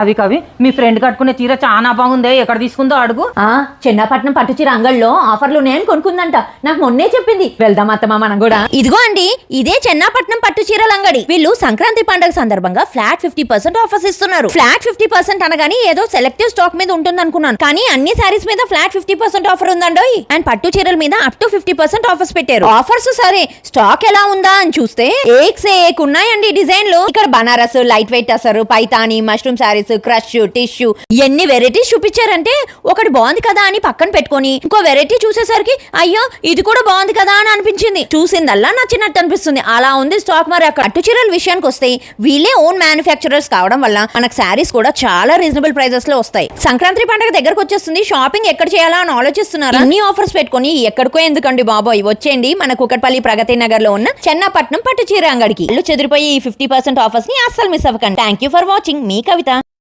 కవి కవి మీ ఫ్రెండ్ కట్టుకునే చీర చాలా బాగుందే, ఎక్కడ తీసుకుందో అడుగు. చెన్నాపట్నం పట్టు చీర అంగళ్ళలో ఆఫర్లు ఉన్నాయని కొనుక్కుందంట. నాకు మొన్నే చెప్పింది. వెళ్దాం అత్తమా మనం కూడా. ఇదిగో అండి, ఇదే చెన్నాపట్నం పట్టు చీరల అంగడి. వీళ్ళు సంక్రాంతి పండుగ సందర్భంగా ఫ్లాట్ 50% ఆఫర్స్ ఇస్తున్నారు. ఫ్లాట్ 50% అనగానే ఏదో సెలెక్టివ్ స్టాక్ మీద ఉంటుంది అనుకున్నాను, కానీ అన్ని సారీస్ మీద ఫ్లాట్ 50% ఆఫర్ ఉందండోయ్. అండ్ పట్టు చీరల మీద అప్ టు 50% ఆఫర్స్ పెట్టారు. ఆఫర్స్ సరే, స్టాక్ ఎలా ఉందా అని చూస్తే ఏక్ సే ఏక్ ఉన్నాయండి డిజైన్లు. ఇక్కడ బనారస్, లైట్ వెయిట్ అసరు, Paithani, mushroom sarees, crush, tissue, ఎన్ని వెరైటీస్ చూపించారంటే ఒకటి బాగుంది కదా అని పక్కన పెట్టుకొని ఇంకో వెరైటీ చూసేసరికి అయ్యో ఇది కూడా బాగుంది కదా అని అనిపించింది. చూసిందల్లా నచ్చినట్టు అనిపిస్తుంది. అలా ఉంది స్టాక్. మరి అక్కడ పట్టు చీరల విషయానికి వస్తే వీళ్ళే ఓన్ మ్యానుఫ్యాక్చరర్స్ కావడం వల్ల మనకు శారీస్ కూడా చాలా రీజనబుల్ ప్రైజెస్ లో వస్తాయి. సంక్రాంతి పండుగ దగ్గరకు వచ్చేస్తుంది. షాపింగ్ ఎక్కడ చేయాలా అని ఆలోచిస్తున్నారు. అన్ని ఆఫర్స్ పెట్టుకొని ఎక్కడికో ఎందుకండి బాబోయ్, వచ్చేయండి మన కుకట్పల్లి ప్రగతి నగర్ లో ఉన్న చెన్నాపట్నం పట్టు చీర అంగడికి. చెదిరిపోయి ఈ 50% ఆఫర్స్ ని అస్సలు మిస్ అవ్వకండి. Thank you for watching. Me Kavitha.